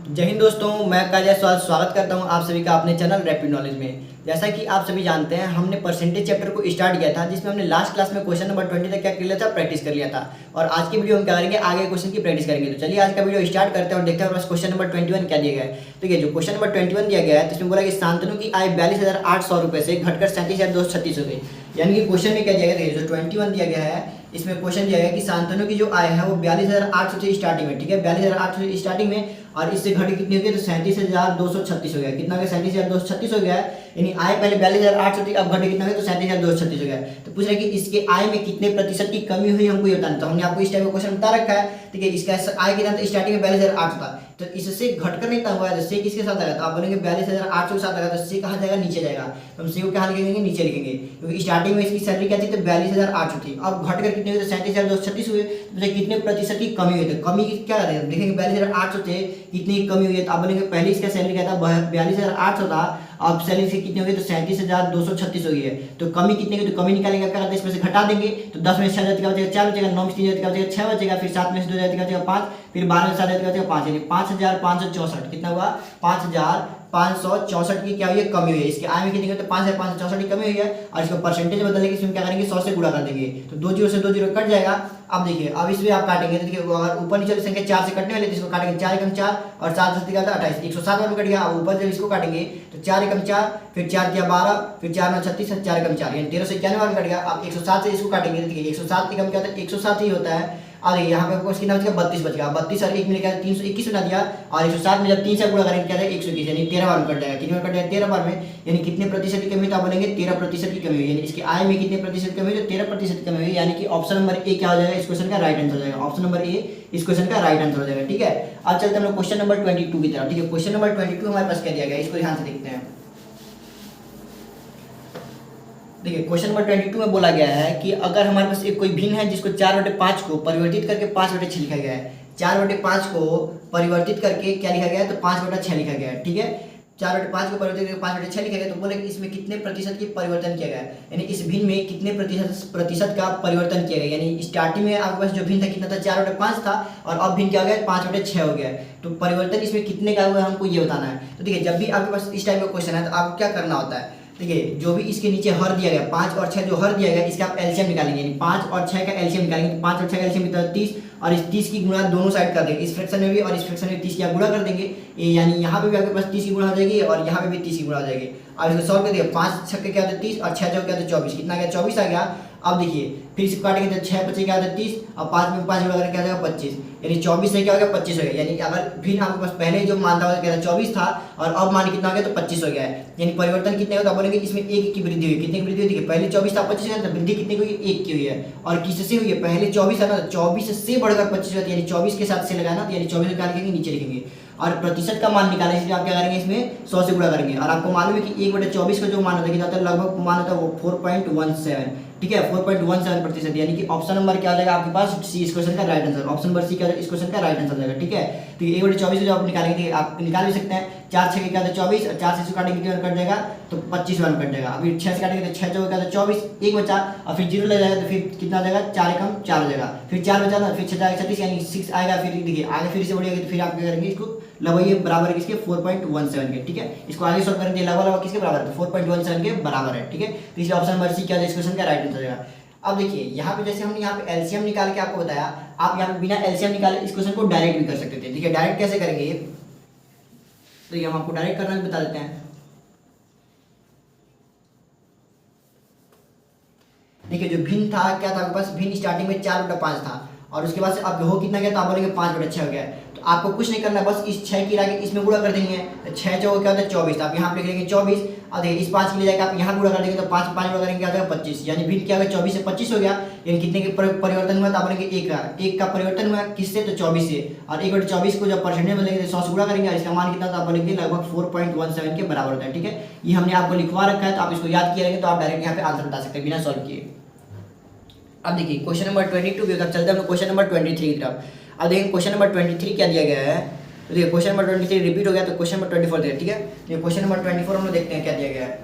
जय हिंद दोस्तों, मैं काजल स्वागत करता हूं आप सभी का अपने चैनल रैपिड नॉलेज में। जैसा कि आप सभी जानते हैं, हमने परसेंटेज चैप्टर को स्टार्ट किया था, जिसमें हमने लास्ट क्लास में क्वेश्चन नंबर 20 तक क्या कर लिया था, प्रैक्टिस कर लिया था। और आज की वीडियो हम क्या करेंगे, आगे क्वेश्चन की प्रैक्टिस करेंगे। तो चलिए आज का वीडियो स्टार्ट करते हैं और देखते हैं बस क्वेश्चन नंबर 21 क्या दिया गया है। तो ये जो क्वेश्चन नंबर 21 दिया गया है, तो इसमें बोला कि शांतनु की आय 42,800 रुपये से घटकर 37,236 हो गई। यानी कि क्वेश्चन में क्या दिया गया है, जो 21 दिया गया है, इसमें क्वेश्चन दिया गया है कि शांतनु की जो आय है वो 42,800 से स्टार्टिंग में, ठीक है, 42,800 स्टार्टिंग में, और इससे घटी कितनी हो गई, तो 37,236 हो गया। कितना हो गया, 37,236 हो गया है। यानी आय पहले 42,800 थी, अब घटी कितना हो गया, तो 37,236 हो गया। तो पूछ रहा है कि इसके आय में कितने प्रतिशत की कमी हुई, हमको ये बताना। तो हमने आपको इस टाइप का क्वेश्चन बता रखा है, ठीक है। इसका आय कितना था, स्टार्टिंग में 42,800 था, तो इससे घटकर नहीं हुआ है, तो से किसके साथ आएगा, तो आप बोलेंगे 42,800 के साथ आएगा, तो से कहाँ जाएगा, नीचे जाएगा। तो हम से को कहाँ लिखेंगे, नीचे लिखेंगे, क्योंकि स्टार्टिंग में इसकी सैलरी क्या थी, तो 42,800 थी। अब घटकर कितने हुए, तो 37,236 हुए। तो कितने प्रतिशत की कमी हुई, तो कमी की क्या करेंगे, देखेंगे 42,800 थे, कितनी कमी हुई है। तो आप बोलेंगे पहले इसका सैलरी क्या था, 42,800 था, अब सैलरी से कितनी हो गई, तो 37,236 हो गई है। तो कमी कितने की, तो कमी निकालेंगे, क्या करते हैं, इसमें से घटा देंगे। तो 10 में से 6 जाती का बचेगा 4 बचेगा, 9 में से 3 जाती का बचेगा 6 बचेगा, फिर 7 में से 2 जाती का बचेगा 5, फिर 12 में से 7 जाती का बचेगा 5, यानी 5,564। कितना हुआ, 5,564 की क्या हुई है, कमी हुई है। इसके आय में कितनी हुई, तो 5,564 की कमी हुई है। और इसको परसेंटेज बदलने के इसमें क्या करेंगे, 100 से गुणा कर देंगे, तो 2 जीरो से 2 जीरो कट जाएगा। अब देखिए, अब इसमें आप काटेंगे, तो देखिए अगर ऊपर नीचे वाली संख्या 4 से कटने वाली, तो इसको काटेंगे 4 एकम 4 और 7 से 28, 107 में कट गया। अब ऊपर जब इसको काटेंगे, तो 4 एकम 4, फिर 4 किया 12, फिर 4 9 36, 4 एकम 4, यानी 1391 में कट गया। अब 107 से इसको काटेंगे, तो देखिए 107 एकम क्या होता है, 107 ही होता है। और यहाँ पे आपको कितना बचेगा, 32 बचेगा। 32 और 1 में क्या 321 बना दिया, और 107 में जब 3 से गुणा करेंगे क्या था, 121, यानी 13 बार में कट जाएगा। कितने बार कट जाएगा, 13 बार में। यानी कितने प्रतिशत की कमी, तो आप बोलेंगे 13% की कमी हुई। यानी इसकी आय में कितने प्रतिशत की कमी हुई, तो 13% की कमी हुई। यानी कि ऑप्शन नंबर ए क्या हो जाएगा, इस क्वेश्चन का राइट आंसर हो जाएगा। ऑप्शन नंबर ए इस क्वेश्चन का राइट आंसर हो जाएगा, ठीक है। अब चलते हैं हम लोग क्वेश्चन नंबर 22 की तरफ, ठीक है। क्वेश्चन नंबर 22 हमारे पास क्या दिया गया है, इसको ध्यान से देखते हैं। देखिए क्वेश्चन नंबर 22 में बोला गया है कि अगर हमारे पास एक कोई भिन्न है जिसको 4/5 को परिवर्तित करके 5/6 लिखा गया है। 4/5 को परिवर्तित करके क्या लिखा गया है, तो 5/6 लिखा गया है, ठीक है। 4/5 को परिवर्तित करके 5/6 लिखा गया, तो बोले कि इसमें कितने प्रतिशत की परिवर्तन किया गया है, यानी इस भिन्न में कितने प्रतिशत का परिवर्तन किया गया। यानी स्टार्टिंग में आपके पास जो भिन्न था कितना था, 4/5 था, और अब भिन्न क्या हो गया, 5/6 हो गया है। तो परिवर्तन इसमें कितने का हुआ है, हमको ये बताना है। तो देखिए, जब भी आपके पास इस टाइप का क्वेश्चन है, तो आपको क्या करना होता है, देखिए जो भी इसके नीचे हर दिया गया 5 और 6 जो हर दिया गया, इसका आप एलसीएम निकालेंगे। यानी 5 और 6 का एलसीएम निकालेंगे, तो 5 और 6 का एलसीएम कितना है, 30, और इस 30 की गुणा दोनों साइड कर देंगे, इस फ्रैक्शन में भी और इस फ्रैक्शन में 30 की आप गुणा कर देंगे। यानी यहाँ पे भी आपके पास 30 की गुणा हो जाएगी, और यहाँ पे भी 30 की गुणा हो जाएगी। और इसको सॉल्व कर दिया, 5 छक्के क्या होता है 30, और 6 चौके क्या होता है 24, कितना गया 24 आ गया। अब देखिए फिर इसको काटेंगे, तो 6 बचे क्या होता है 30, और 5 में 5 गुणा करके क्या हो जाएगा 25, यानी 24 से क्या हो गया 25 हो गया। यानी अगर फिर आपके पास पहले जो मान था क्या था 24 था, और अब मान कितना हो गया, तो 25 हो गया है। यानी परिवर्तन कितने होता है, बोलेंगे इसमें 1 की वृद्धि हुई। कितने की वृद्धि हुई, देखिए पहले 24 था 25 हो गया, तो वृद्धि कितने की हुई, 1 की हुई है। और किससे हुई है, पहले 24 था ना, 24 से बढ़कर 25 होता है, यानी 24 के साथ से लगाना, तो यानी 24 निकाल के नीचे लिखेंगे। और प्रतिशत का मान निकालने के लिए आप क्या करेंगे, इसमें 100 से गुणा करेंगे। और आपको मालूम है कि 1/24 का जो मान होता है कितना होता है, लगभग मान होता है वो 4.17, ठीक है, 4.17%। यानी कि ऑप्शन नंबर क्या हो जाएगा आपके पास, सी इस क्वेश्चन का right answer. Option number C क्या इस क्वेश्चन का राइट आंसर जाएगा, ठीक है। तो 1/24 का जो आप निकालेंगे, आप निकाल भी सकते हैं। 4 6 क्या होता है 24, और 4 से इसको काटेंगे कितना कट जाएगा, तो 25 वन कट जाएगा। अभी 6 से काटेंगे तो 6 चौके क्या होता है 24, 1 बचा, और फिर 0 ले जाएगा, तो फिर कितना हो जाएगा 4 एकम 4 हो जाएगा। फिर 4 बचा ना, फिर 6 जाएगा 36, यानी 6 आएगा। फिर देखिए आगे फिर से बढ़िएगा, तो फिर आप क्या करेंगे, इसको लगभग बराबर है किसके, 4.17 के, ठीक है। इसको आगे सॉल्व करेंगे, लगभग किसके बराबर है, तो 4.17 के बराबर है, ठीक है। तो इसलिए ऑप्शन नंबर सी क्या है इस क्वेश्चन का राइट आंसर जाएगा। अब देखिए यहाँ पे जैसे हमने यहाँ पे एलसीएम निकाल के आपको बताया, आप यहाँ पे बिना एलसीएम निकाले इस क्वेश्चन को डायरेक्ट भी कर सकते थे। ठीक है, डायरेक्ट कैसे करेंगे, तो ये हम आपको डायरेक्ट करना भी बता देते हैं। देखिए जो भिन्न था क्या था आपके पास, भिन्न स्टार्टिंग में 4/5 था, और उसके बाद से अब हो कितना गया, तो आप बोलेंगे 5/6 हो गया। तो आपको कुछ नहीं करना, बस इस 6 की रागे इसमें गुणा कर देंगे। तो 6 चौके क्या होता है 24, तो आप यहाँ पे लिख लेंगे 24, और देखिए इस 5 के लिए जाकर आप यहाँ गुणा कर देंगे, तो 5 5 गुणा करेंगे क्या हो जाएगा 25, यानी भिन्न क्या हो गया 24 से 25 हो गया। यानी कितने के परिवर्तन हुआ, तो आप बोलेंगे 1 का परिवर्तन हुआ किससे, तो 24 से। और 1/24 को जब परसेंटेज में लेंगे तो 100 से गुणा करेंगे, और इसका मान कितना, तो आप बोलेंगे लगभग 4.17 के बराबर होता है, ठीक है। ये हमने आपको लिखवा रखा है, तो आप इसको याद किए रहेंगे, तो आप डायरेक्ट यहाँ पे आंसर बता सकते हैं बिना सॉल्व किए। अब देखिए क्वेश्चन नंबर 22 भी, चलते हैं हम क्वेश्चन नंबर 23 की तरफ। अब देखिए क्वेश्चन नंबर 23 क्या दिया गया है, तो देखिए क्वेश्चन नंबर 23 रिपीट हो गया, तो क्वेश्चन नंबर 24 देखिए, ठीक है। ये क्वेश्चन नंबर 24 हम लोग देखते हैं क्या दिया गया है।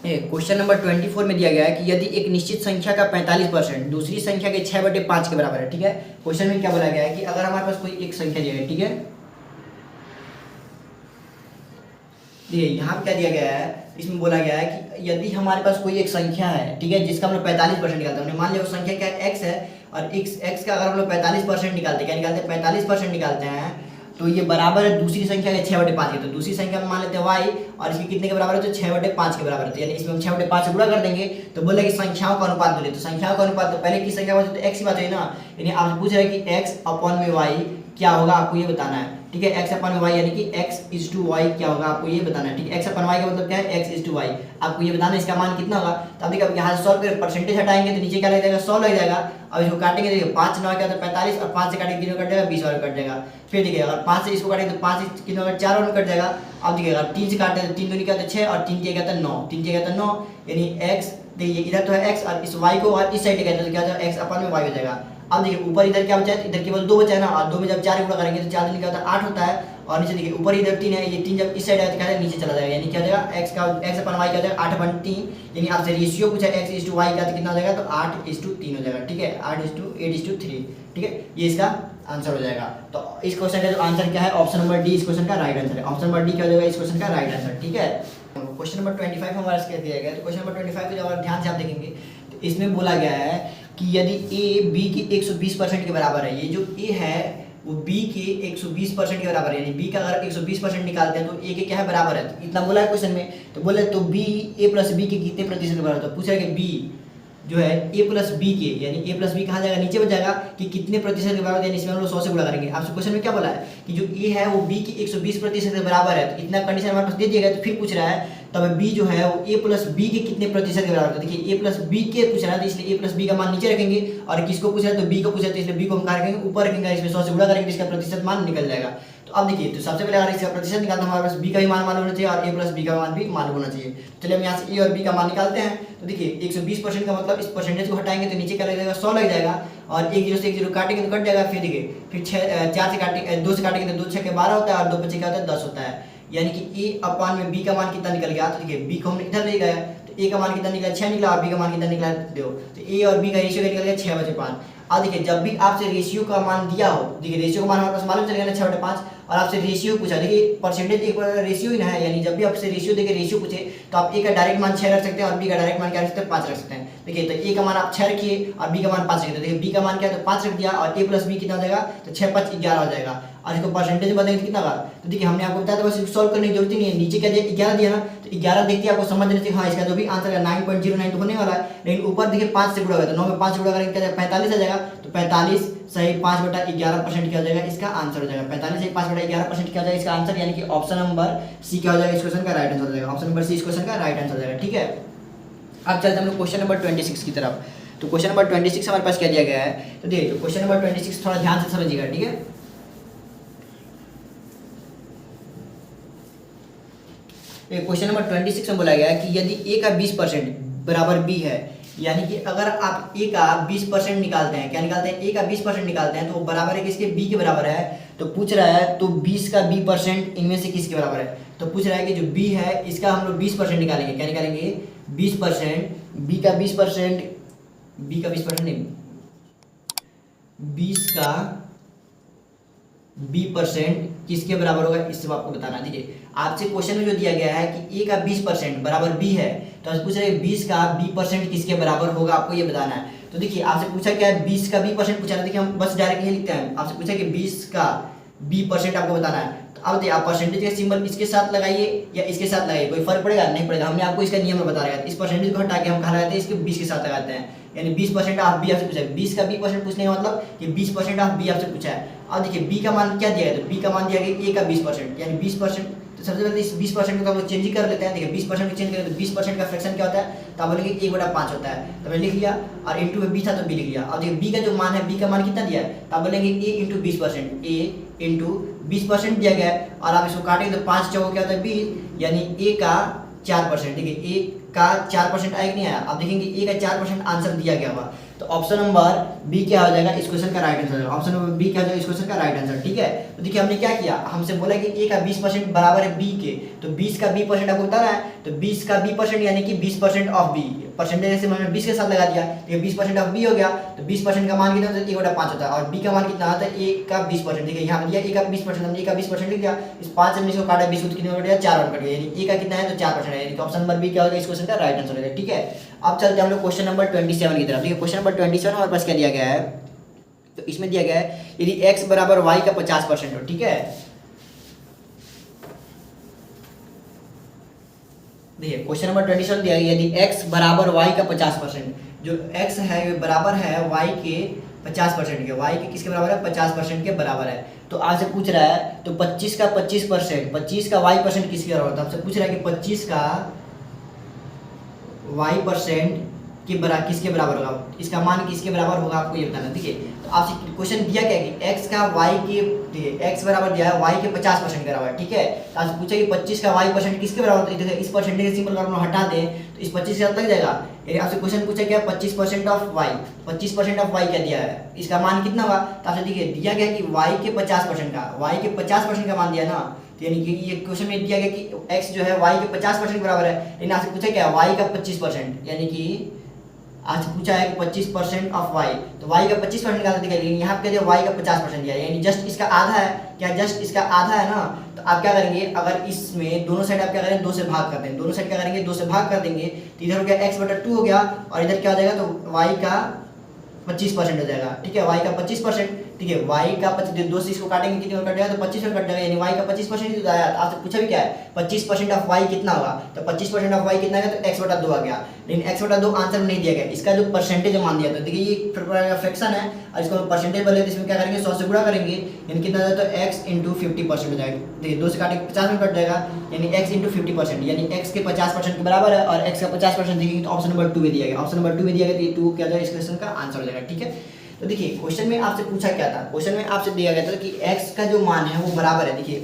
क्वेश्चन नंबर 24 में दिया गया है कि यदि एक निश्चित संख्या का 45% दूसरी संख्या के 6/5 के बराबर है। ठीक है, क्वेश्चन में क्या बोला गया है कि अगर हमारे पास कोई एक संख्या दिया है, ठीक है, देखिए यहाँ पे क्या दिया गया है, इसमें बोला गया है कि यदि हमारे पास कोई एक संख्या है, ठीक है, जिसका हम लोग 45% निकालते हैं। हमने मान लिया वो संख्या क्या है, x है, और x का अगर हम लोग 45% निकालते हैं, क्या निकालते हैं, 45% निकालते हैं, तो ये बराबर है दूसरी संख्या के 6/5 के। तो दूसरी संख्या में मान लेते हैं y, और इसके कितने के बराबर है, तो 6/5 के बराबर है। तो यानी इसमें हम 6/5 से गुणा कर देंगे, तो बोले कि संख्याओं का अनुपात बोले, तो संख्याओं का अनुपात तो पहले की संख्या बात तो x की बात है ना, यानी आपसे पूछ रहा है कि x अपॉन में y क्या होगा, आपको ये बताना है। ठीक है, x अपन y यानी कि x/y क्या होगा, आपको ये बताना है। ठीक है, x अपन y का मतलब क्या है, x/y, आपको ये बताना है इसका मान कितना होगा। तो अब देखिए, अब यहाँ से सॉल्व करें, परसेंटेज हटाएंगे तो नीचे क्या लग जाएगा, 100 लग जाएगा। अब इसको काटेंगे, देखिए 5 9 क्या होता है 45, और 5 से काटेंगे कितने कट जाएगा, 20 और कट जाएगा। फिर देखिए अगर 5 से इसको काटेंगे तो 5 से कितने कट, 4 और कट जाएगा। अब देखिए अगर 3 से काटते हैं तो 3 दूनी क्या होता है 6, और 3 क्या कहता है 9, 3 क्या कहता है 9, यानी x, देखिए इधर तो है x, और इस y को और इस साइड कहते हैं तो क्या होता है x अपन में y हो जाएगा। अब देखिए ऊपर इधर क्या बचा है, इधर केवल 2 बचा है ना, और 2 में जब 4 गुणा करेंगे तो 4 क्या होता है 8 होता है, और नीचे देखिए ऊपर इधर 3 है, ये 3 जब इस साइड आए तो क्या है नीचे चला जाएगा, यानी क्या हो जाएगा x का x अपन y क्या हो जाएगा 8/3, यानी आपसे रेशियो पूछा x/y का तो कितना हो जाएगा, तो 8:3 हो जाएगा। ठीक है, 8:8:3। ठीक है, ये इसका आंसर हो जाएगा। तो इस क्वेश्चन का जो आंसर क्या है, ऑप्शन नंबर डी इस क्वेश्चन का राइट आंसर है। ऑप्शन नंबर डी क्या हो जाएगा इस क्वेश्चन का राइट आंसर। ठीक है, क्वेश्चन नंबर 25 हमारा इसके दिया गया है। तो क्वेश्चन नंबर 25 को जब आप ध्यान से आप देखेंगे तो इसमें बोला गया है कि यदि a b की 120% के बराबर है, ये जो a है वो b के 120% के बराबर है, यानी b का अगर 120% निकालते हैं तो a के क्या है बराबर है, तो इतना बोला है क्वेश्चन में। तो बोले तो b a प्लस b के कितने प्रतिशत के बराबर है, तो पूछ रहा है कि b जो है a प्लस b के, यानी a प्लस b कहाँ जाएगा, नीचे बच जाएगा कि कितने प्रतिशत के बराबर, यानी इसमें हम लोग 100 से गुणा करेंगे। आपसे क्वेश्चन में क्या बोला है कि जो a है वो b की 120% के बराबर है, तो इतना कंडीशन हमारे पास दे दिया गया। तो फिर पूछ रहा है तब b जो है वो a प्लस b के कितने प्रतिशत के बराबर है। देखिए a प्लस b के पूछ रहा है, तो इसलिए a प्लस b का मान नीचे रखेंगे, और किसको पूछ रहा है तो b को पूछ रहा है, तो इसलिए b को हम कहाँ रखेंगे, ऊपर रखेंगे, इसमें 100 से गुणा करेंगे तो इसका प्रतिशत मान निकल जाएगा। तो अब देखिए, तो सबसे पहले अगर इसका प्रतिशत निकालते हैं हमारे पास b का भी मान मालूम होना चाहिए और a प्लस b का मान भी मालूम होना चाहिए। चलिए हम यहाँ से a और b का मान निकालते हैं। तो देखिए 120% का मतलब इस परसेंटेज को हटाएंगे तो नीचे क्या लग जाएगा 100 लग जाएगा, और 1 0 से 1 0 काटेंगे तो कट जाएगा। फिर देखिए फिर 4 से काटेंगे 2 से काटेंगे तो 2 6 के 12 होता है, और 2 5 क्या होता है 10 होता है, यानी कि a अपान में b का मान कितना निकल गया। तो देखिए b को हमने इधर ले गया, तो a का मान कितना निकला 6 निकला, और b का मान कितना निकला दो, तो a और b का रेशियो निकल गया 6/5। अब देखिए जब भी आपसे रेशियो का मान दिया हो, देखिए रेशियो का मान हमारे पास मालूम चल गया ना 6/5, और आपसे रेशियो पूछा, देखिए परसेंटेज एक बार रेशियो ही ना है, यानी जब भी आपसे रेशियो देके रेशियो पूछे तो आप a का डायरेक्ट मान 6 रख सकते हैं और b का डायरेक्ट मान क्या रख सकते हैं 5 रख सकते हैं। देखिए तो a का मान आप 6 रखिए और b का मान 5 रखिए, देखिए b का मान क्या है तो 5 रख दिया, और a प्लस b कितना हो जाएगा तो 6 5 11 हो जाएगा, और इसको परसेंटेज बताएंगे तो कितना होगा। तो देखिए हमने आपको बताया था बस सॉल्व करने की जरूरत ही नहीं है, नीचे क्या दिया 11 दिया ना, तो 11 देखते आपको समझ नहीं चाहिए हाँ इसका जो भी आंसर है 9.09 तो होने वाला है, लेकिन ऊपर देखिए 5 से गुणा हुआ है, तो 9 में 5 से गुणा करेंगे क्या 45 आ जाएगा, तो 45 सही 5/11% क्या हो जाएगा इसका आंसर हो जाएगा। 45 सही 5/11% क्या हो जाएगा इसका आंसर, यानी कि ऑप्शन नंबर सी क्या हो जाएगा इस क्वेश्चन का राइट आंसर हो जाएगा। ऑप्शन नंबर सी इस क्वेश्चन का राइट आंसर हो जाएगा। ठीक है, अब चलते हैं हम लोग क्वेश्चन नंबर 26 की तरफ। तो क्वेश्चन नंबर 26 हमारे पास क्या दिया गया है, तो देखिए तो क्वेश्चन नंबर 26 थोड़ा ध्यान से समझिएगा। ठीक है, क्वेश्चन नंबर 26 में बोला गया है कि यदि a का 20% बराबर b है, यानी कि अगर आप a का 20% निकालते हैं, क्या निकालते हैं a का 20% निकालते हैं तो वो बराबर है किसके b के बराबर है। तो पूछ रहा है तो 20 का b% इनमें से किसके बराबर है, तो पूछ रहा है कि जो b है इसका हम लोग 20% निकालेंगे, क्या निकालेंगे 20%, b का 20% नहीं 20 का b% किसके बराबर होगा इससे आपको बताना। देखिए आपसे क्वेश्चन में जो दिया गया है कि a का 20% बराबर b है, तो आपसे पूछ रहे हैं 20 का b% किसके बराबर होगा, आपको ये बताना है। तो देखिए आपसे पूछा क्या है 20 का b% पूछा है, देखिए हम बस डायरेक्ट ये लिखते हैं, आपसे पूछा कि 20 का b% आपको बताना है। तो अब देखिए आप परसेंटेज का सिंबल इसके साथ लगाइए या इसके साथ लगाइए, कोई फर्क पड़ेगा नहीं पड़ेगा, हमने आपको इसका नियम बता रखा है। इस परसेंटेज को हटा के हम कहाँ लगाते हैं इसके 20 के साथ लगाते हैं, यानी 20% ऑफ b आपसे पूछा है, 20 का b% पूछने का मतलब कि 20% ऑफ b आपसे पूछा है। अब देखिए b का मान क्या दिया है, तो b का मान दिया गया a का 20%, यानी 20%। तो सबसे पहले इस 20% को तो हम लोग चेंज ही कर लेते हैं। देखिए 20% को चेंज करें तो 20% का फ्रैक्शन क्या होता है, तो आप बोलेंगे 1/5 होता है, तो मैंने लिख लिया, और इंटू में b था तो b लिख लिया। अब देखिए b का जो मान है, b का मान कितना दिया है, तो आप बोलेंगे a इंटू 20%, a इंटू 20% दिया गया है, और आप इसको काटेंगे तो 5 चौको क्या होता है 20, यानी a का 4%। देखिए a का 4% आया कि नहीं आया, आप देखेंगे a का 4% आंसर दिया गया हुआ। तो ऑप्शन नंबर बी क्या हो जाएगा इस क्वेश्चन का right answer. Option number B क्या हो जाएगा इस क्वेश्चन का राइट आंसर। ठीक है, तो देखिए हमने क्या किया, हमसे बोला कि ए का 20% बराबर है बी के, तो 20 का b% आपको बताना है, तो 20 का b% यानी कि 20% ऑफ बी, परसेंटेज से मैंने 20 के साथ लगा दिया, तो 20% ऑफ बी हो गया, तो 20% का मान कितना होता है 1/5 होता है, और बी का मान कितना आता है ए का 20%। देखिए यहाँ पे दिया ए का 20%, हमने ए का 20% लिख दिया, इस 5 से 20 को काटा 20 कितने कट गया 4 कट गया, यानी ए का कितना है तो 4% है, यानी कि ऑप्शन नंबर बी क्या होगा इस क्वेश्चन का राइट आंसर होगा। ठीक है, अब चलते हैं हम लोग क्वेश्चन नंबर 27 की तरफ। ठीक है, क्वेश्चन नंबर 27 हमारे पास क्या दिया गया है, तो इसमें दिया गया है यदि x बराबर y का 50% हो। ठीक है, देखिए क्वेश्चन नंबर 27 दिया गया यदि x बराबर y का 50%, जो x है ये बराबर है y के 50% के, y के किसके बराबर है 50% के बराबर है। तो आपसे पूछ रहा है तो 25 का 25%, 25 का y% किसके बराबर होता है, आपसे पूछ रहा है कि 25 का y% के बराबर किसके बराबर होगा, इसका मान किसके बराबर होगा आपको ये बताना। ठीक है, तो आपसे क्वेश्चन दिया क्या है कि x का y के, देखिए x बराबर दिया है y के 50% के बराबर। ठीक है, तो आपसे पूछा कि 25 का y% किसके बराबर होता है, देखिए इस परसेंटेज सिंबल को हम लोग हटा दें तो इस 25 के साथ लग जाएगा, यानी आपसे क्वेश्चन पूछा क्या 25% ऑफ y, 25% ऑफ y क्या दिया है, इसका मान कितना होगा, तो आपसे देखिए दिया गया कि y के 50% का, y के 50% का मान दिया ना, तो यानी कि ये क्वेश्चन में दिया गया कि x जो है y के 50% के बराबर है, लेकिन आपसे पूछा क्या y का 25%, यानी कि आज पूछा है कि 25% ऑफ y, तो y का 25% निकालना दिया, लेकिन यहाँ पे y का 50% दिया है, यानी जस्ट इसका आधा है, क्या जस्ट इसका आधा है ना, तो आप क्या करेंगे अगर इसमें दोनों साइड आप क्या करेंगे 2 से भाग कर देंगे, दोनों साइड क्या करेंगे 2 से भाग कर देंगे, तो इधर हो गया x/2 हो गया, और इधर क्या हो जाएगा तो y का 25% हो जाएगा। ठीक है, y का 25%, ठीक है y का 25, 2 से इसको काटेंगे कितने कट जाएगा तो 25 में कट जाएगा, यानी y का 25% ही तो आया। आपसे पूछा भी क्या है 25% ऑफ y कितना होगा, तो 25% ऑफ y कितना है तो x/2 आ गया, लेकिन x/2 आंसर में नहीं दिया गया, इसका जो परसेंटेज मान दिया, तो देखिए ये फ्रैक्शन है और इसको परसेंटेज बोले तो इसमें क्या करेंगे 100 से गुणा करेंगे, यानी कितना जाए तो x × 50% हो जाएगा। देखिए 2 से काटे 50 में कट जाएगा, यानी x × 50%, यानी x के 50% के बराबर है, और x का 50% देखिए तो ऑप्शन नंबर 2 में दिया गया, ऑप्शन नंबर 2 में दिया गया, तो ये 2 क्या जाएगा इस क्वेश्चन का आंसर हो जाएगा। ठीक है, तो देखिए क्वेश्चन में आपसे पूछा क्या था, क्वेश्चन में आपसे दिया गया था कि x का जो मान है वो बराबर है, देखिए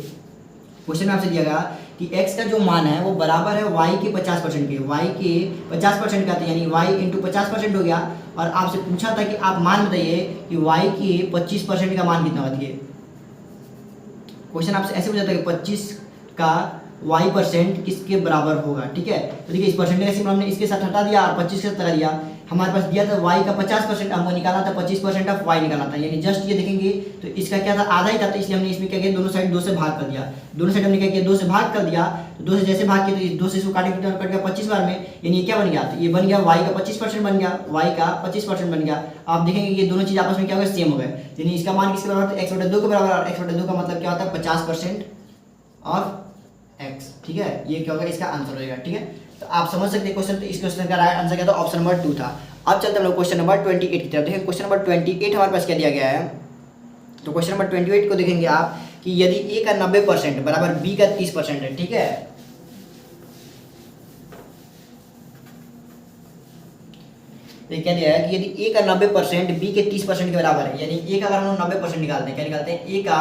क्वेश्चन में आपसे दिया गया कि x का जो मान है वो बराबर है y के 50% के, y के 50% का था, यानी y × 50% हो गया, और आपसे पूछा था कि आप मान बताइए कि y के 25% का मान कितना होगा। देखिए क्वेश्चन आपसे ऐसे पूछा था कि 25 का y% किसके बराबर होगा। ठीक है, तो देखिए इस परसेंटेज से हमने इसके साथ हटा दिया और 25 के साथ लगा दिया, हमारे पास दिया था y का 50%, हमको निकालना था 25% ऑफ y निकालना था, यानी जस्ट ये देखेंगे तो इसका क्या था आधा ही था, तो इसलिए हमने इसमें क्या किया दोनों साइड 2 से भाग कर दिया, दोनों साइड हमने क्या किया 2 से भाग कर दिया, तो 2 से जैसे भाग किया तो इस 2 से इसको काटे कितना कट गया 25 बार में, यानी ये क्या बन गया, तो ये बन गया y का 25% बन गया, y का 25% बन गया। आप देखेंगे ये दोनों चीज आपस में क्या हो गया सेम हो गए, यानी इसका मान किसके बराबर है x/2 के बराबर, और x/2 का मतलब क्या होता है 50% ऑफ x। ठीक है, ये क्या होगा इसका आंसर हो जाएगा। ठीक है, तो आप समझ सकते हैं क्वेश्चन, तो इस क्वेश्चन का राइट आंसर क्या था ऑप्शन नंबर 2 था। अब चलते हैं हम लोग क्वेश्चन नंबर 28 की तरफ। देखिए क्वेश्चन नंबर 28 हमारे पास क्या दिया गया है, तो क्वेश्चन नंबर 28 को देखेंगे आप कि यदि a का 90% बराबर b का 30% है। ठीक है, तो क्या दिया है कि यदि a का 90% b के 30% के बराबर है, यानी a का अगर हम लोग 90% निकालते हैं, क्या निकालते हैं a का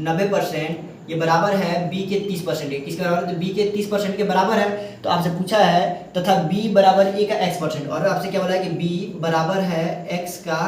90% ये बराबर है b के 30% के, किसके बराबर है तो b के 30% के बराबर है। तो आपसे पूछा है तथा b बराबर a का x%, और आपसे क्या बोला है कि b बराबर है x का,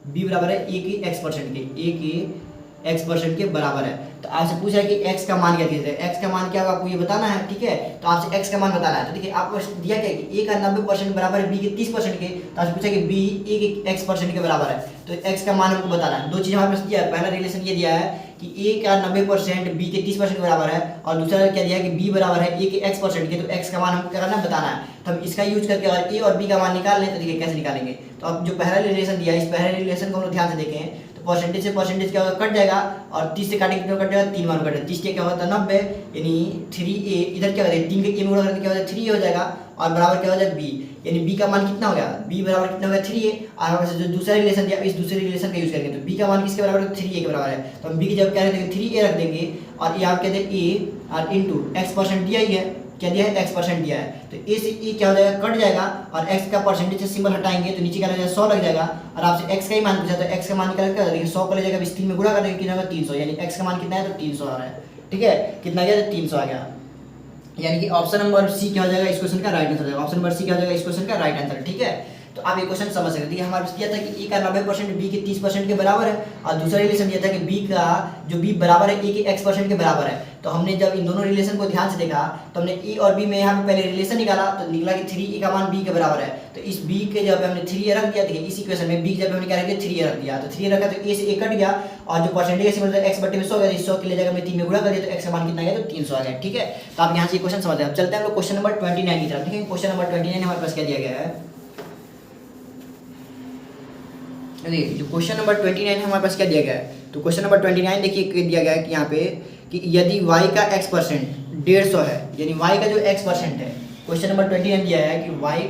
b बराबर है a के x% के, a के x% के बराबर है। तो आपसे पूछा है कि x का मान क्या है, x का मान क्या होगा आपको ये बताना है। ठीक है, तो आपसे x का मान बताना है, तो देखिए आपको दिया क्या है कि a का 90% बराबर है b के 30% के, तो आपसे पूछा है कि b a के x% के बराबर है, तो x का मान हमको बताना है। 2 चीज़ हमारे पास दिया है, पहला रिलेशन ये दिया है कि a का 90% b के 30% के बराबर है, और दूसरा क्या दिया है कि b बराबर है a के x% के, तो x का मान हमको क्या करना है बताना है। तो हम इसका यूज करके अगर a और b का मान निकाल लें तो देखिए कैसे निकालेंगे। तो अब जो पहला रिलेशन दिया है इस पहले रिलेशन को हम लोग ध्यान से देखें, परसेंटेज से परसेंटेज क्या होगा कट जाएगा, और 30 से काटेंगे कितना कट जाएगा 3 मान कट जाएगा, 30 क्या होता है 90, यानी 3a इधर क्या होता है 3 के a में गुणा करके क्या हो जाएगा 3 हो जाएगा, और बराबर क्या हो जाएगा b, यानी b का मान कितना हो गया b बराबर कितना हो गया 3a, और हमारे पास जो दूसरा रिलेशन दिया इस दूसरे रिलेशन का यूज करेंगे, तो b का मान किसके बराबर है 3a के बराबर है, तो हम b की जगह क्या रख देंगे 3a रख देंगे, और यहाँ कहते हैं a और इंटू x% दिया ही है, क्या दिया है x% दिया है, तो a से e क्या हो जाएगा कट जाएगा, और x का परसेंटेज से सिंबल हटाएंगे तो नीचे क्या लग जाएगा 100 लग जाएगा, और आपसे x का ही मान पूछा तो x का मान क्या लगेगा देखिए 100 को ले जाएगा 20 में गुणा कर देंगे कितना होगा 300, यानी x का मान कितना है तो 300 आ रहा है। ठीक है, कितना गया तो 300 आ गया, यानी कि ऑप्शन नंबर सी क्या हो जाएगा इस क्वेश्चन का राइट आंसर हो जाएगा, ऑप्शन नंबर सी क्या हो जाएगा इस क्वेश्चन का राइट आंसर। ठीक है, तो आप ये क्वेश्चन समझ सकते हैं। हमारे पास दिया था कि ए का 90% बी के 30% के बराबर है, और दूसरा रिलेशन दिया था कि बी का जो बी बराबर है ए के x% के बराबर है। तो हमने जब इन दोनों रिलेशन को ध्यान से देखा तो हमने ए और बी में यहाँ पे पहले रिलेशन निकाला, तो निकला कि 3a का मान b के बराबर है। तो इस b के जब हमने 3a रख दिया, देखिए इस इक्वेशन में b के जब हमने क्या रख दिया 3a रख दिया, तो 3a रखा तो a से a कट गया, और जो परसेंटेज से मतलब x बटे में 100 गया, 100 के लिए जगह में 3 में गुणा कर दिया तो x का मान कितना गया, तो 300 आ गया। ठीक है, तो आप यहाँ से क्वेश्चन समझ रहे हैं। अब चलते हैं हम लोग क्वेश्चन नंबर 29 की तरफ। देखिए क्वेश्चन नंबर 29 हमारे पास क्या दिया गया है। जो क्वेश्चन नंबर 29 हमारे पास क्या दिया गया है, तो क्वेश्चन नंबर 29 देखिए दिया गया है कि यहाँ पे कि यदि y का x% 150 है, यानी y का जो x% है, क्वेश्चन नंबर 29 दिया है कि y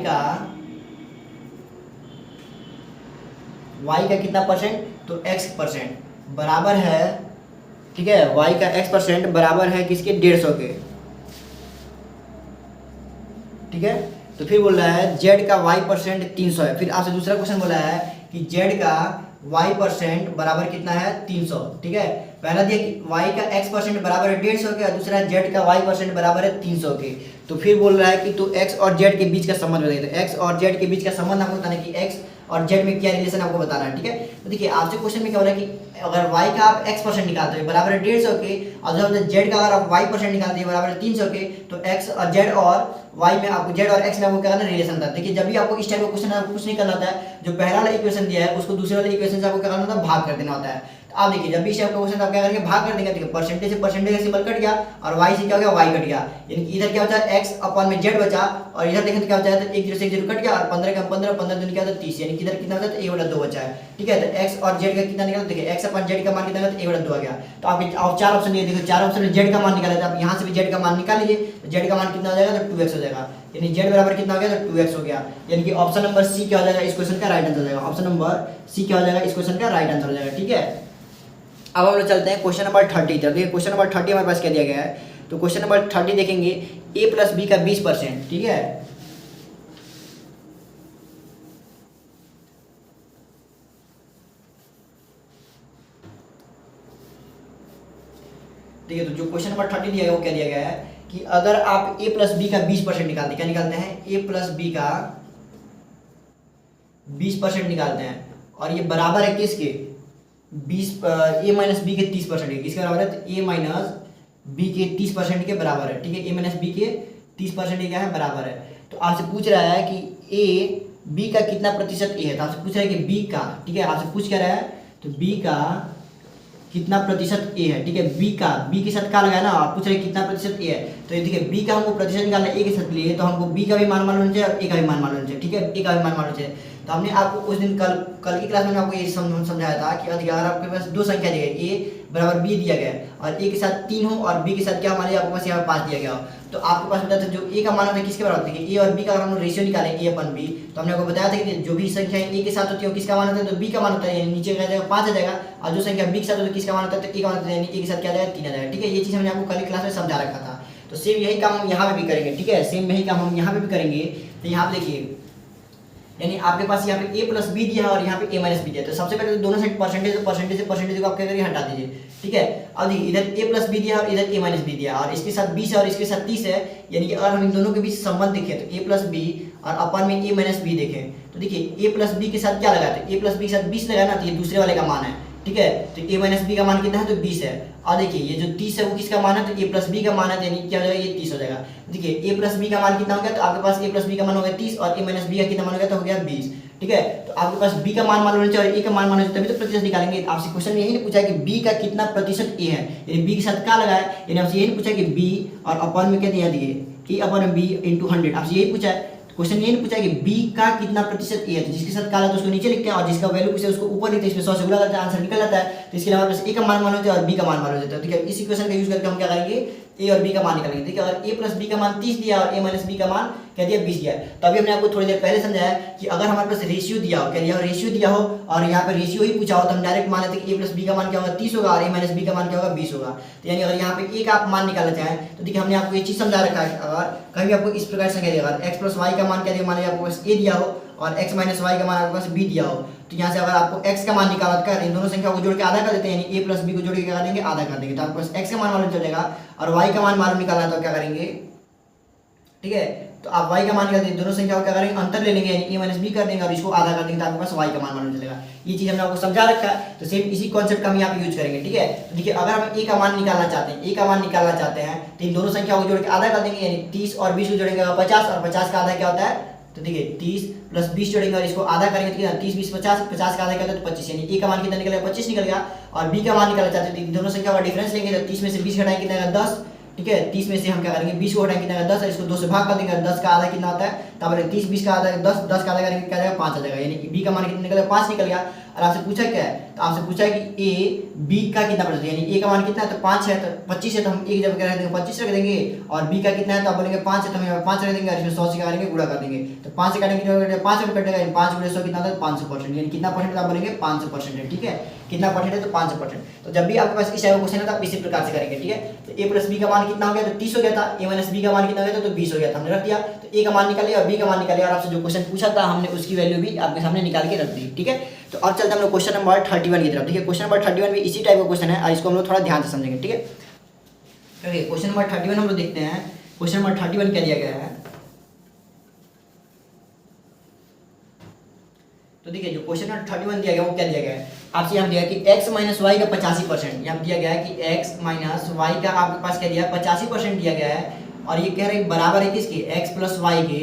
का कितना परसेंट, तो x% बराबर है, ठीक है, y का x% बराबर है किसके, 150 के। ठीक है, तो फिर बोल रहा है z का y% 300 है। फिर आपसे दूसरा क्वेश्चन बोला है कि z का y% बराबर कितना है, 300। ठीक है, पहला दिया कि y का x% बराबर है 150 के, और दूसरा z का y% बराबर है 300 के। तो फिर बोल रहा है कि तो x और z के बीच का संबंध बताइए। तो x और z के बीच का संबंध आपको बताना है कि x और z में क्या रिलेशन आपको बताना है। ठीक है, तो देखिए आपसे क्वेश्चन में क्या हो रहा है कि अगर y का आप x% निकालते हो बराबर है 150 के, और जब z का अगर आप y% निकालते हैं बराबर है 300 के, तो x और z और y में आपको z और x में आपको क्या करना है, रिलेशन होता है। देखिए जब भी आपको इस टाइप का क्वेश्चन आपको कुछ नहीं करना होता है, जो पहला वाला इक्वेशन दिया है उसको दूसरे वाले इक्वेशन से आपको क्या करना होता है, भाग कर देना होता है। तो आप देखिए जब भी इस टाइप का क्वेश्चन आप क्या करेंगे, भाग कर देंगे। देखिए परसेंटेज से परसेंटेज का सिंबल कट गया, और y से क्या हो गया, y कट गया, यानी कि इधर क्या होता है x अपन में z बचा, और इधर देखें तो क्या होता है, तो 1 0 से 1 0 कट गया, और 15 का 15, 15 दूनी क्या होता है 30, यानी कि इधर कितना होता है, तो a/2 बचा है। ठीक है, तो x और z का कितना निकला, देखिए x अपन z का मान कितना होता है, a/2 आ गया। तो आप चार ऑप्शन दिए, देखो चार ऑप्शन में z का मान निकाला था, आप यहाँ से भी z का मान निकाल लीजिए, तो z का मान कितना हो जाएगा, तो 2x हो जाएगा, यानी z बराबर कितना हो गया, तो 2x हो गया। यानी कि ऑप्शन नंबर सी क्या हो जाएगा, इस क्वेश्चन का राइट आंसर हो जाएगा। ऑप्शन नंबर सी क्या हो जाएगा, इस क्वेश्चन का राइट आंसर हो जाएगा। ठीक है, अब हम लोग चलते हैं क्वेश्चन नंबर 30 तक। देखिए क्वेश्चन नंबर 30 हमारे पास क्या दिया गया है, तो क्वेश्चन नंबर 30 देखेंगे a प्लस बी का 20%। ठीक है, देखिए तो जो क्वेश्चन नंबर 30 दिया गया वो क्या दिया गया है कि अगर आप a प्लस बी का 20% निकालते हैं, क्या निकालते हैं, a प्लस बी का 20% निकालते हैं, और ये बराबर है किसके, 20 a माइनस बी के 30% के, किसके बराबर है, तो a माइनस बी के 30% के बराबर है। ठीक है, a माइनस बी के 30% क्या है, बराबर है। तो आपसे पूछ रहा है कि a b का कितना प्रतिशत a है, तो आपसे पूछ रहा है कि b का, ठीक है, आपसे पूछ क्या रहा है, तो b का कितना प्रतिशत a है। ठीक है, b का, b के साथ क्या लगाया ना, आप पूछ रहे हैं कितना प्रतिशत a है, तो ये देखिए b का हमको प्रतिशत निकालना है a के साथ लिए, तो हमको b का भी मान मालूम चाहिए और a का भी मान मालूम चाहिए। ठीक है, a का भी मान मालूम चाहिए। तो हमने आपको उस दिन कल की क्लास में आपको ये समझाया था कि अगर आपके पास दो संख्या दी गई, a बराबर b दिया गया है, और a के साथ 3 हो और b के साथ क्या मान लिया आपके पास यहाँ 5 दिया गया हो, तो आपके पास बताया था जो a का मान होता है किसके बराबर होता है, a और b का अगर हम रेशियो निकालें a/b, तो हमने आपको बताया था कि जो भी संख्या a के साथ होती है किसका मान होता है, तो b का मान होता है, यानी नीचे का जाएगा 5 आ जाएगा, और जो संख्या b के साथ होती है किसका मान होता है, तो a का मान होता है, यानी a के साथ क्या आ जाएगा, 3 आ जाएगा। ठीक है, ये चीज़ हमने आपको कल की क्लास में समझा रखा था। तो सेम यही काम हम यहाँ पे भी करेंगे। ठीक है, सेम यही काम हम यहाँ पे भी करेंगे। तो यहाँ पे देखिए, यानी आपके पास यहाँ पे a प्लस बी दिया है और यहाँ पे a माइनस बी दिया है, तो सबसे पहले तो दोनों साइड परसेंटेज को आप क्या करिए, हटा दीजिए। ठीक है, अब देखिए इधर a प्लस बी दिया है और इधर a माइनस बी दिया है, और इसके साथ 20 है और इसके साथ 30 है, यानी कि अगर हम इन दोनों के बीच संबंध देखें तो a प्लस बी और अपन में a माइनस बी देखें, तो देखिए a प्लस बी के साथ क्या लगाते हैं, a प्लस बी के साथ 20 लगाना, तो ये दूसरे वाले का मान है। ठीक है, तो a माइनस बी का मान कितना है, तो 20 है, और देखिए ये जो 30 है वो किसका मान है, तो a प्लस बी का मान है, यानी क्या हो जाएगा, ये 30 हो जाएगा। देखिए a प्लस बी का मान कितना हो गया, तो आपके पास a प्लस बी का मान हो गया 30, और a माइनस बी का कितना मान हो गया, तो हो गया 20। ठीक है, तो आपके पास b का मान मालूम होना चाहिए और a का मान मालूम होना चाहिए, तभी तो प्रतिशत निकालेंगे। आपसे क्वेश्चन में यही नहीं पूछा कि b का कितना प्रतिशत a है, यानी b के साथ क्या लगाया, यानी आपसे यही नहीं पूछा कि b और अपन में क्या दिया दिए a/b × 100, आपसे यही पूछा है। क्वेश्चन ये नहीं पूछा कि b का कितना प्रतिशत a है, तो जिसके साथ काला तो उसको नीचे लिखते हैं, और जिसका वैल्यू पूछे उसको ऊपर लिखते हैं, इसमें 100 से गुणा करते हैं, आंसर निकल जाता है। तो इसके लिए हमारे पास a का मान मालूम होता है और b का मान मालूम होता है। ठीक है, इसी क्वेश्चन का यूज करके हम क्या करेंगे, a और b का मान निकालेंगे। ठीक है, अगर a प्लस b का मान 30 दिया और a माइनस b का मान क्या दिया, 20 दिया है, तो अभी हमने आपको थोड़ी देर पहले समझाया कि अगर हमारे पास रेशियो दिया हो, क्या दिया हो, रेशियो दिया हो, और यहाँ पे रेशियो ही पूछा हो, तो हम डायरेक्ट मान लेते हैं कि a प्लस बी का मान क्या होगा, 30 होगा, और a माइनस बी का मान क्या होगा, 20 होगा। तो यानी अगर यहाँ पे a का आप मान निकालना चाहें, तो देखिए हमने आपको ये चीज समझा रखा है, अगर कहीं भी आपको इस प्रकार संख्या दिया, अगर x प्लस वाई का मान क्या दिया, मान लीजिए आपको पास a दिया हो और x माइनस वाई का मान आपके पास b दिया हो, तो यहाँ से अगर आपको x का मान निकालना कर, इन दोनों संख्या को जोड़ के आधा कर देते हैं, यानी a प्लस बी को जोड़ के क्या कर देंगे, आधा कर देंगे, तो आपके पास x का मान मालूम चल जाएगा, और y का मान मालूम निकालना है तो क्या करेंगे। ठीक है, तो आप y का मान निकालते हैं, दोनों संख्याओं का करेंगे अंतर ले लेंगे, यानी a माइनस बी कर देंगे और इसको आधा कर देंगे, तो आपके पास y का मान मालूम चलेगा। ये चीज़ हमने आपको समझा रखा है, तो सेम इसी कॉन्सेप्ट का हम यहाँ पे यूज करेंगे, ठीक है। तो देखिए अगर हम a का मान निकालना चाहते हैं, a का मान निकालना चाहते हैं तो इन दोनों संख्याओं को जोड़ के आधा कर देंगे, यानी 30 और 20 को जोड़ेंगे 50, और 50 का आधा क्या होता है, तो देखिए 30 प्लस 20 जोड़ेंगे और इसको आधा करेंगे तो कितना, 30 20 50, 50 का आधा क्या होता है तो 25, यानी a का मान कितना निकलेगा 25 निकल गया। और b का मान निकालना चाहते हैं तो दोनों संख्या का डिफरेंस लेंगे, तो 30 में से 20 घटाएंगे कितना आएगा 10, ठीक है। 30 में से हम क्या करेंगे 20 को हटाएंगे कितना आएगा 10, और इसको 2 से भाग कर देंगे, 10 का आधा कितना होता है, तब 30 20 का आधा 10, 10 का आधा करेंगे क्या आ जाएगा 5 आ जाएगा, यानी b का मान कितना निकलेगा 5 निकल गया। और आपसे पूछा क्या है, तो आपसे पूछा है कि a b का कितना प्रतिशत, यानी a का मान कितना है तो 5 है, तो 25 है तो हम a की जगह रख देंगे 25 रख देंगे, और b का कितना है तो आप बोलेंगे 5 है तो हम 5 रख देंगे, और इसमें 100 से क्या करेंगे गुणा कर देंगे, तो 5 से काटेंगे कितना 5 में कटेगा, यानी 5 गुणे 100 कितना होता है 500%, यानी कितना परसेंट आप बोलेंगे 500% है, ठीक है। कितना परसेंट है तो 500%। तो जब भी आपके पास इस टाइप का क्वेश्चन है तो आप इसी प्रकार से करेंगे, ठीक है। तो a प्लस b का मान कितना हो गया तो 30 हो गया था, a माइनस b का मान कितना हो गया तो 20 हो गया था, हमने रख दिया। तो a का मान निकाल लिया और b का मान निकाल लिया, और आपसे जो क्वेश्चन पूछा था हमने उसकी वैल्यू भी आपके सामने निकाल के रख दी, ठीक है। तो अब चलते हैं हम लोग क्वेश्चन नंबर 31 की तरफ, ठीक है। क्वेश्चन नंबर 31 भी इसी टाइप का क्वेश्चन है, और इसको हम लोग थोड़ा ध्यान से समझेंगे, ठीक है। ओके, क्वेश्चन नंबर 31 हम लोग देखते हैं। क्वेश्चन नंबर 31 क्या दिया गया है, तो देखिए जो क्वेश्चन नंबर 31 दिया गया वो क्या दिया गया है, आपसे यहाँ दिया कि x माइनस वाई का 85%, यहाँ दिया गया है कि x माइनस वाई का आपके पास क्या दिया है 85% दिया गया है, और ये कह रहे हैं बराबर है किसके, x प्लस वाई के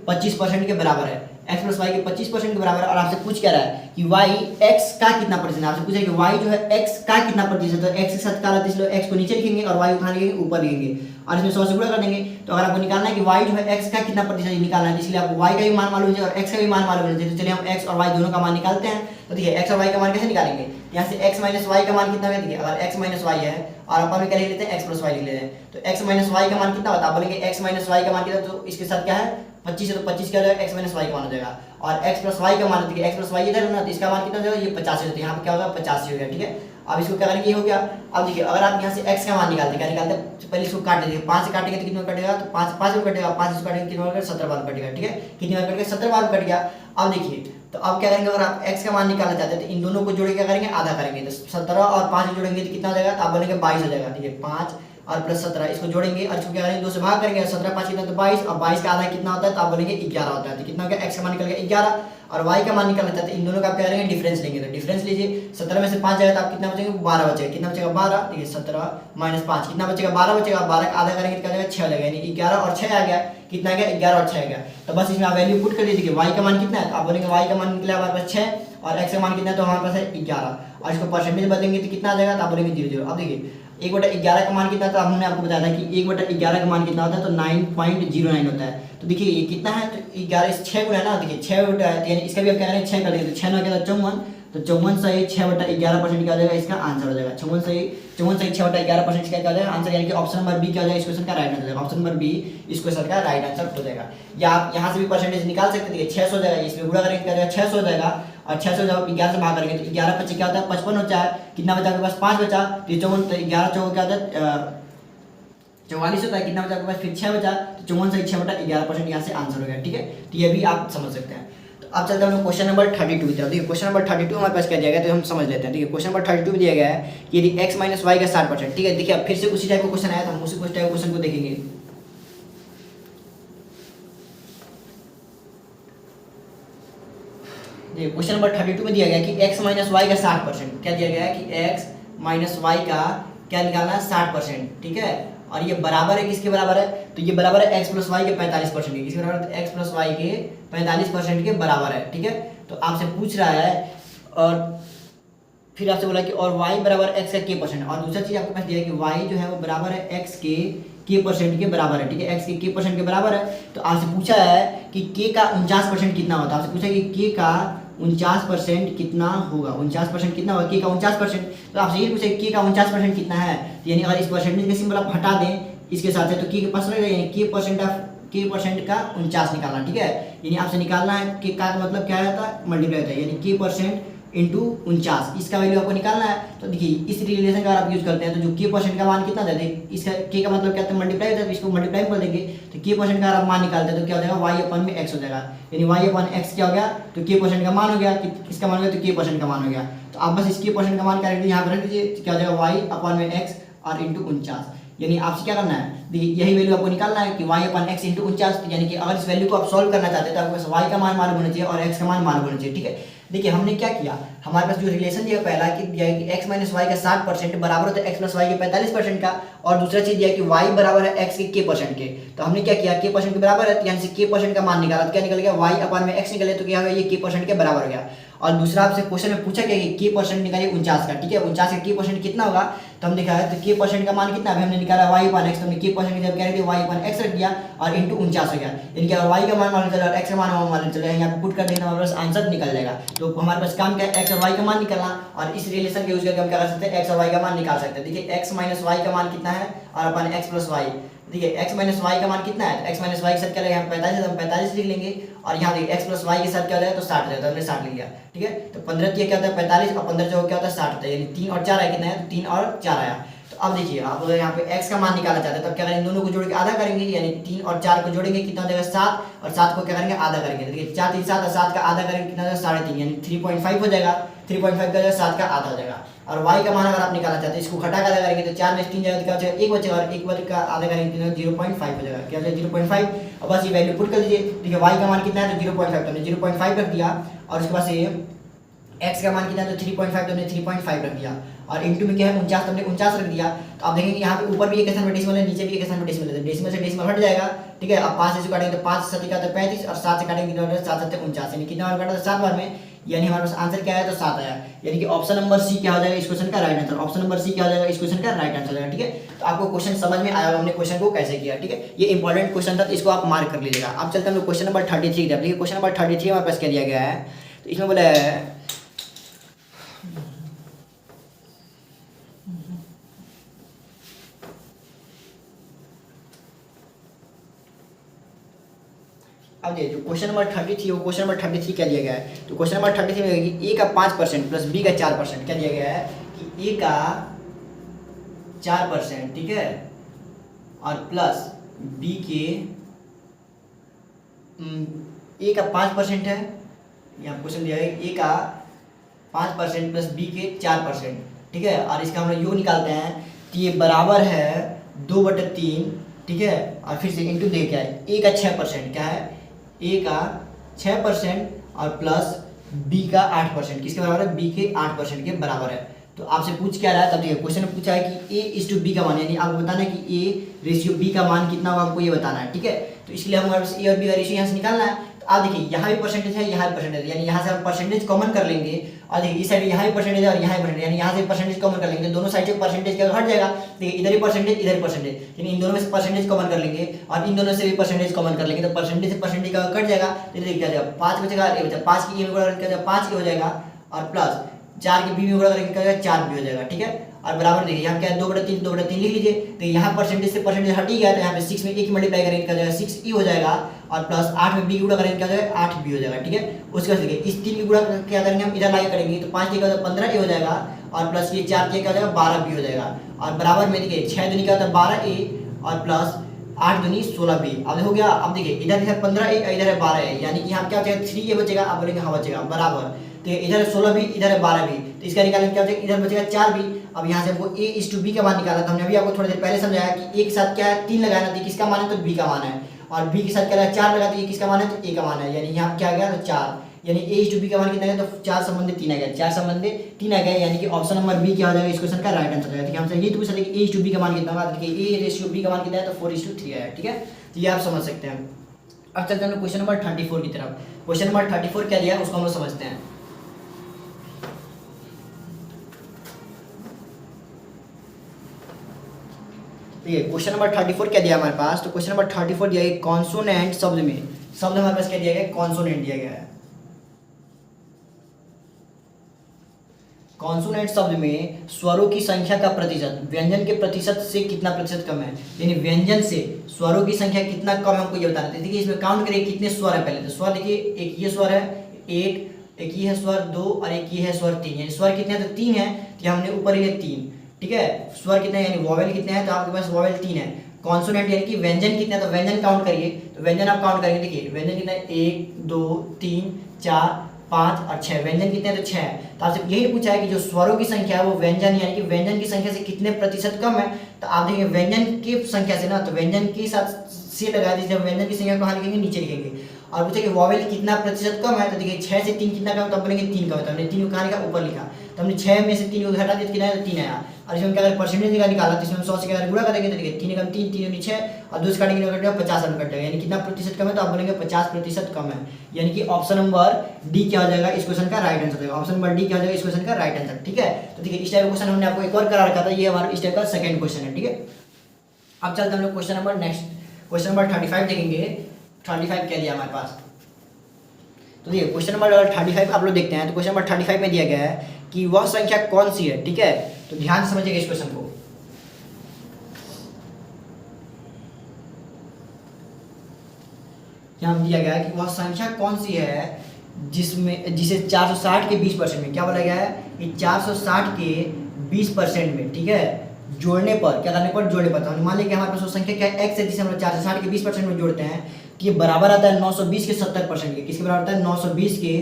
25% के बराबर है, x प्लस वाई के 25% के बराबर है। और आपसे पूछ क्या रहा है कि y x का कितना प्रतिशत, आपसे पूछा कि y जो है x का कितना प्रतिशत है, तो x के साथ क्या रहता है, इसलिए x को नीचे लिखेंगे और y उठा लिखेंगे ऊपर लिखेंगे, और इसमें 100 से गुणा कर देंगे। तो अगर आपको निकालना है कि y जो है x का कितना प्रतिशत निकालना है, इसलिए आपको y का भी मान मालूम है और x का भी मान मालूम है, तो चलिए हम x और y दोनों का मान निकालते हैं। तो देखिए x और y का मान कैसे निकालेंगे, यहाँ से x माइनस वाई का मान कितना है, देखिए अगर x माइनस वाई है और अपन में क्या लिख लेते हैं x प्लस वाई लिख लेते हैं, तो x माइनस वाई का मान कितना होता है, आप बोलेंगे x माइनस वाई का मान कितना, तो इसके साथ क्या है 25 है, तो 25 क्या हो जाएगा x माइनस वाई का मान हो जाएगा, और x प्लस वाई का मान देखिए x प्लस वाई इधर है ना, तो इसका मान कितना हो जाएगा ये 85 है, तो यहाँ पे क्या होगा 85 हो गया, ठीक है। अब इसको क्या करेंगे, ये हो गया। अब देखिए अगर आप यहाँ से x का मान निकालते क्या निकालते हैं, पहले इसको काट देंगे, 5 से काटेंगे तो कितना कटेगा, तो 5 में कटेगा, 5 से काटेंगे कितना कटेगा 17 बार कटेगा, ठीक है। कितनी बार कटेगा 17 बार कट गया। अब देखिए तो अब क्या करेंगे, अगर आप x का मान निकालना चाहते हैं तो इन दोनों को जोड़ के क्या करेंगे आधा करेंगे, तो 17 और 5 जोड़ेंगे तो कितना हो जाएगा, तो आप बोलेंगे 22 हो जाएगा, ठीक है। 5 और प्लस 17 इसको जोड़ेंगे और इसको क्या करेंगे 2 से भाग करेंगे, 17 5 कितना तो 22, और 22 का आधा कितना होता है, तो आप बोलेंगे 11 होता है, तो कितना हो गया x का मान निकल गया 11, और y का मान निकालना चाहते हैं इन दोनों का आप क्या करेंगे डिफरेंस लेंगे, तो डिफरेंस लीजिए 17 में से 5 जाएगा तो आप कितना बचेगा 12 बचेगा, कितना बचेगा 12, देखिए 17 माइनस 5 कितना बचेगा 12 बचेगा, 12 का आधा करेंगे तो क्या जाएगा 6 हो जाएगा, यानी 11 और 6 आ गया, कितना आ गया 11 और 6 आ गया। तो बस इसमें आप वैल्यू पुट कर दीजिए, y का मान कितना है, तो आप बोलेंगे y का मान निकला हमारे पास 6 और x का मान कितना है, तो हमारे पास है 11, और इसको परसेंटेज बदलेंगे तो कितना आ जाएगा, तो आप बोलेंगे 0 0। अब देखिए 1/11 का मान कितना था, हमने आपको बताया था कि 1/11 का मान कितना होता है, तो 9.09 होता है। तो देखिए ये कितना है, तो 11 6 गुना है ना, देखिए 6 गुना है, यानी इसका भी आप क्या करेंगे 6 कर देंगे, तो 6 9 क्या 54, तो 54 सही 6/11% क्या हो जाएगा, इसका आंसर हो जाएगा 54 सही 6/11% इसका क्या हो जाएगा आंसर, यानी कि ऑप्शन नंबर बी क्या हो जाएगा इस क्वेश्चन का राइट आंसर हो जाएगा, ऑप्शन नंबर बी इस क्वेश्चन का राइट आंसर हो जाएगा। या आप यहाँ से भी परसेंटेज निकाल सकते हैं, 600 हो जाएगा, इसमें गुणा करेंगे क्या हो जाएगा 600 हो जाएगा, और 600 जब 11 से भाग करेंगे तो 11 25 क्या होता है 55 होता है, कितना बचा आपके पास 5 बचा, तो 11 चौक क्या होता है 44 होता है, कितना बचा आपके पास फिर 6 बचा, तो 54 सही 6/11% यहाँ से आंसर हो गया, ठीक है। तो ये भी आप समझ सकते हैं। तो अब चलते हैं हम क्वेश्चन नंबर 32 की तरफ। देखिए क्वेश्चन नंबर 32 हमारे पास क्या दिया गया है, तो हम समझ लेते हैं। देखिए क्वेश्चन नंबर 32 में दिया गया है कि यदि x माइनस वाई का 60%, ठीक है। देखिए अब फिर से उसी टाइप का क्वेश्चन आया, तो हम उसी टाइप का क्वेश्चन को देखेंगे। देखिए क्वेश्चन नंबर 32 में दिया गया कि x माइनस वाई का 60%, क्या दिया गया है कि x माइनस वाई का क्या निकालना है 60%, ठीक है। और ये बराबर है किसके बराबर है, तो ये बराबर है x प्लस वाई के 45% के, किसके बराबर है, x प्लस वाई के 45% के बराबर है, ठीक है। तो आपसे पूछ रहा है, और फिर आपसे बोला कि और y बराबर x का k%, और दूसरा चीज आपके पास दिया है कि y जो है वो बराबर है x के k% के बराबर है, ठीक है। x के k% के बराबर है। तो आपसे पूछा है कि k का 49% कितना होता है, आपसे पूछा है कि k का 49% कितना होगा, 49% कितना होगा, k का 49%। तो आपसे ये पूछे k का 49% कितना है, तो यानी अगर इस परसेंटेज का सिंबल आप हटा दें इसके साथ है, तो k के पास रहेगा, यानी k% का 49 निकालना, ठीक है। यानी आपसे निकालना है k का मतलब क्या रहता है, मल्टीप्लाई होता है, यानी k% इंटू 49, इसका वैल्यू आपको निकालना है। तो देखिए इस रिलेशन का आप यूज करते हैं, तो जो k% का मान कितना देते हैं, इसका k का मतलब क्या होता है मल्टीप्लाई होता है, तो इसको मल्टीप्लाई कर देंगे, तो k% का आप मान निकालते हैं तो क्या हो जाएगा y/x हो जाएगा, यानी y/x क्या हो गया, तो k% का मान हो गया, किसका मान हो गया, तो k% का मान हो गया। तो आप बस इस k% का मान क्या रख दीजिए, यहाँ पर रख दीजिए, क्या हो जाएगा y/x और इंटू 49, यानी आपसे क्या करना है, देखिए यही वैल्यू आपको निकालना है कि y अपन x इंटू 49, यानी कि अगर इस वैल्यू को आप सॉल्व करना चाहते हैं तो आपके पास y का मान मालूम होना चाहिए और x का मान मालूम होना चाहिए। ठीक है, देखिए हमने क्या किया, हमारे पास जो रिलेशन दिया पहला कि दिया है कि x माइनस वाई का 60% बराबर होता है x प्लस वाई के 45% का, और दूसरा चीज दिया है कि y बराबर है x के k% के। तो हमने क्या किया, k% के बराबर है, यानी से k% का मान निकाला, तो क्या निकल गया y अपन में x निकले, तो क्या होगा ये k% के बराबर हो गया। और दूसरा आपसे क्वेश्चन में पूछा गया कि k% निकालिए 49 का। ठीक है, 49 का k% कितना होगा, तो हम देखा है तो k% का मान कितना, अभी हमने निकाला y अपन x, तो हमने k% की जब कह रहे थे y अपन x रख दिया और इंटू 49 हो गया, यानी कि y का मान मालूम चला और x का मान मालूम चला, यहाँ पे पुट कर देंगे तो हमारे पास आंसर निकल जाएगा। तो हमारे पास काम क्या है, x और y का मान निकालना, और इस रिलेशन के यूज करके हम क्या कर सकते हैं, x और y का मान निकाल सकते हैं। देखिए x माइनस वाई का मान कितना है और अपन x प्लस वाई, देखिए x माइनस वाई का मान कितना है, x माइनस वाई के साथ क्या लगेगा 45, हम 45 लिख लेंगे, और यहाँ देखिए x प्लस वाई के साथ क्या हो जाएगा तो 60 हो जाएगा, तो हमने 60 लिख लिया। ठीक है, तो 15 क्या होता है 45 और 15 जो क्या होता है 60 होता है, यानी 3 और 4 आया, कितना है 3 और 4 आया। तो अब देखिए आप अगर यहाँ पे x का मान निकालना चाहते हैं तब क्या करेंगे, दोनों को जोड़ के आधा करेंगे, यानी 3 और 4 को जोड़ेंगे कितना हो जाएगा 7, और 7 को क्या करेंगे आधा करेंगे, देखिए 4 3 7 और 7 का आधा करेंगे कितना हो जाएगा 3.5, यानी 3.5 हो जाएगा, 3.5 का 7 का आधा हो जाएगा। और y का मान अगर आप निकालना चाहते हैं इसको घटा के आधा करेंगे तो 4 में 3 जाएगा तो क्या हो जाएगा 1 बचेगा, और 1 वर्ग का आधा करेंगे तो 0.5 हो जाएगा, क्या हो जाएगा 0.5। अब बस ये वैल्यू पुट कर दीजिए, देखिए y का मान कितना है तो 0.5, तो हमने 0.5 रख दिया, और उसके बाद से x का मान कितना है तो 3.5, तो हमने 3.5 रख दिया, और इंटू में क्या है 49, तो हमने 49 रख दिया। तो आप देखेंगे यहाँ पे ऊपर भी एक स्थान पर डेसिमल है, नीचे भी एक स्थान पर डेसिमल है, डेसिमल से डेसिमल हट जाएगा। ठीक है, अब 5 से काटेंगे तो 5 7 का 35, और 7 से काटेंगे तो 7 7 49, यानी कितना बार काटा था 7 बार में, यानी हमारे पास आंसर क्या है तो 7 आया, यानी कि ऑप्शन नंबर सी क्या हो जाएगा इस क्वेश्चन का right answer, option number C क्या हो जाएगा इस क्वेश्चन का राइट आंसर जाएगा। ठीक है, तो आपको क्वेश्चन समझ में आया, हमने क्वेश्चन को कैसे किया। ठीक है, ये इंपॉर्टेंट क्वेश्चन था, तो इसको आप मार्क कर लीजिएगा। अब चलते हैं हम लोग क्वेश्चन नंबर 33 की तरफ। देखिए क्वेश्चन नंबर 33 हमारे पास क्या दिया गया है, तो इसमें बोला है अब देखिए जो क्वेश्चन नंबर 33 वो क्वेश्चन नंबर 33 क्या दिया गया है, तो क्वेश्चन नंबर 33 में कि a का 5% प्लस b का 4%, क्या दिया गया है कि a का 4%, ठीक है, और प्लस b के a का 5% है, यहाँ क्वेश्चन दिया है a का 5% प्लस b के 4%, ठीक है, और इसका हम लोग योग निकालते हैं तो ये बराबर है 2/3, ठीक है, और फिर से इंटू दे क्या है a का 6%, क्या है a का 6% और प्लस b का 8%, किसके बराबर है b के 8% के बराबर है। तो आपसे पूछ क्या रहा है, तब देखिए क्वेश्चन में पूछा है कि a/b का मान, यानी आपको बताना है कि a रेशियो b का मान कितना होगा, आपको ये बताना है। ठीक है, तो इसके लिए हमारे पास a और b का रेशियो यहाँ से निकालना है। तो आप देखिए यहाँ भी परसेंटेज है, यहाँ भी परसेंटेज, यानी यहाँ से हम परसेंटेज कॉमन कर लेंगे, और देखिए इस साइड यहाँ भी परसेंटेज है और यहाँ भी परसेंटेज, यानी यहाँ से परसेंटेज कॉमन कर लेंगे तो दोनों साइड से परसेंटेज क्या हट जाएगा। देखिए इधर ही परसेंटेज इधर ही परसेंटेज, यानी इन दोनों में से परसेंटेज कॉमन कर लेंगे और इन दोनों से भी परसेंटेज कॉमन कर लेंगे, तो परसेंटेज से परसेंटेज का कट जाएगा, तो देखिए क्या जाएगा 5 बचेगा, ये बचा 5 की ए में गुणा करके क्या जाएगा 5 हो जाएगा, और प्लस 4 के बी में गुणा करके क्या जाएगा 4 बी हो जाएगा। ठीक है, और बराबर देखिए यहाँ क्या है 2/3 लिख लीजिए, तो यहाँ परसेंटेज से परसेंटेज हट ही गया, तो यहाँ पे 6 में 1 मल्टीप्लाई करेंगे क्या जाएगा 6e हो जाएगा, और प्लस 8 में b गुणा करेंगे क्या जाएगा 8b हो जाएगा। ठीक है, उसके बाद देखिए इस 3 की गुणा क्या करेंगे हम इधर लाके करेंगे, तो 5 का 15a हो जाएगा, और प्लस ये 4 क्या हो जाएगा 12b हो जाएगा, और बराबर में देखिए 6 दूनी क्या होता है 12a और प्लस 8 दूनी 16b। अब हो गया, अब देखिए इधर है 15a इधर है 12a, यानी कि यहाँ क्या बचेगा 3a बचेगा, आप बोलेंगे हाँ बचेगा बराबर, तो इधर 16b इधर है 12b, तो इसका निकालेंगे क्या बचेगा इधर बचेगा 4b। अब यहाँ से हमको a/b का मान निकालना, तो हमने अभी आपको थोड़ी देर पहले समझाया कि a के साथ क्या है 3 लगाना, तो किसका मान है तो b का मान है, और b के साथ क्या है 4 लगाते हैं किसका मान है तो a का मान है, यानी यहाँ क्या आ गया तो 4, यानी a/b का मान कितना है तो 4 संबंधित 3 आ गया, 4 संबंधित 3 आ गया, यानी कि ऑप्शन नंबर बी क्या हो जाएगा इस क्वेश्चन का राइट आंसर है। हमसे ये पूछा था कि a/b का मान कितना होगा, देखिए a/b का मान कितना है तो 4:3 आया। ठीक है, तो ये आप समझ सकते हैं। अब चलते हैं क्वेश्चन नंबर 34 की तरफ। क्वेश्चन नंबर 34 क्या दिया है उसको हम लोग समझते हैं। देखिए क्वेश्चन नंबर 34 क्या दिया हमारे पास, तो क्वेश्चन नंबर 34 दिया है कॉन्सोनेंट शब्द में, शब्द हमारे पास क्या दिया गया है कॉन्सोनेंट दिया गया है। कॉन्सोनेंट शब्द में स्वरों की संख्या का प्रतिशत व्यंजन के प्रतिशत से कितना प्रतिशत कम है, यानी व्यंजन से स्वरों की संख्या कितना कम है हमको ये बताना है। देखिए इसमें काउंट करिए कितने स्वर है, पहले तो स्वर देखिए एक ये स्वर है एक ये है स्वर 2 और एक ये है स्वर 3, यानी स्वर कितने हैं तो 3 है, तो हमने ऊपर ये 3, ठीक है, स्वर कितने यानी वॉवेल कितने हैं तो आपके पास वॉवेल 3 है। कॉन्सोनेंट यानी कि व्यंजन कितने हैं तो व्यंजन काउंट करिए, तो व्यंजन आप काउंट करेंगे, देखिए व्यंजन कितने हैं 1 2 3 4 5 और 6, व्यंजन कितने हैं तो 6। तो आपसे यही पूछा है कि जो स्वरों की संख्या है वो व्यंजन यानी कि व्यंजन की संख्या से कितने प्रतिशत कम है, तो आप देखिए व्यंजन की संख्या से ना, तो व्यंजन के साथ से लगा दीजिए, जब व्यंजन की संख्या को कहाँ लिखेंगे, नीचे लिखेंगे। और पूछे कि वॉवेल कितना प्रतिशत कम है, तो देखिए 6 से 3 कितना कम है, तो आप बोलेंगे 3 कम है। तो हमने 3 को कहाँ लिखा, ऊपर लिखा। तो हमने 6 में से 3 को घटा दिया तो कितना आया, तो 3 आया। और इसमें क्या अगर परसेंटेज का निकाला तो इसमें 100 से अगर गुणा करेंगे तो देखिए 3 कम 3, 3 नीचे और 2 से काटेंगे तो कटेगा 50 कट जाएगा, यानी कितना प्रतिशत कम है, तो आप बोलेंगे 50% कम है। यानी कि ऑप्शन नंबर डी क्या हो जाएगा इस क्वेश्चन का राइट आंसर होगा। ऑप्शन नंबर डी क्या हो जाएगा इस क्वेश्चन का राइट आंसर। ठीक है, तो देखिए इस टाइप का क्वेश्चन हमने आपको एक और करा रखा था, ये हमारा इस टाइप का सेकंड क्वेश्चन है। ठीक है, अब चलते हम लोग question number next, question number 35 देखेंगे। 35 क्या दिया हमारे पास, तो देखिए क्वेश्चन नंबर 35 आप लोग देखते हैं। तो क्वेश्चन नंबर 35 में दिया गया है कि वह संख्या कौन सी है। ठीक है, तो ध्यान से समझिएगा इस क्वेश्चन को। यहाँ दिया गया है कि वह संख्या कौन सी है जिसमें जिसे 460 के 20% में क्या बोला गया है कि 460 के 20% में, ठीक है, जोड़ने पर क्या करने पर, जोड़ने पर। तो मान लीजिए हमारे पास वो संख्या क्या है, x है, जिसे हम लोग 460 के 20% में जोड़ते हैं तो ये बराबर आता है 920 के 70% के। किसके बराबर आता है, 920 के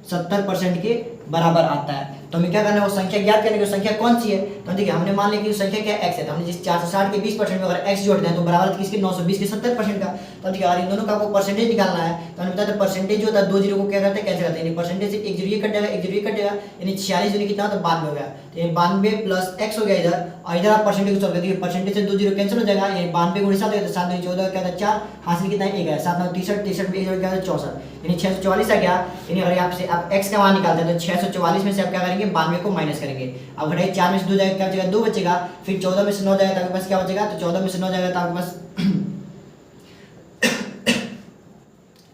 70% के बराबर आता है। तो हमें क्या करना है, वो संख्या ज्ञात करने की, संख्या कौन सी है। तो देखिए हमने मान लिया कि संख्या क्या x है, तो हमने जिस 460 के 20% में अगर x जोड़ते हैं तो बराबर किसके, 920 के 70% का। तो देखिए अगर इन दोनों का आपको परसेंटेज निकालना है तो हमें बताते हैं परसेंटेज जो होता है 2 जीरो को क्या करते हैं, कैसे करते हैं, यानी परसेंटेज से 1 जीरो ये कट जाएगा, 1 जीरो ये कट जाएगा, यानी 46 दूनी कितना होता है, 92 हो गया। तो ये 92 प्लस x हो गया इधर, और इधर आप परसेंटेज को सॉल्व कर देखिए, परसेंटेज से 2 जीरो कैंसिल हो जाएगा, यानी 92 गुणे 7 हो गया, तो 7 दूनी 14 क्या होता है 4, हासिल कितना है 1 है, 7 9 63, 63 में 1 क्या होता है 64, यानी 644 आ गया। यानी अगर यहाँ से आप x का मान निकालते हैं तो 644 में से आप क्या करेंगे, 92 को माइनस करेंगे। अब घटाइए 4 में से 2 जाएगा, क्या बचेगा, 2 बचेगा। फिर 14 में से 9 जाएगा तो आपके पास क्या बचेगा, तो 14 में से 9 जाएगा तो आपके पास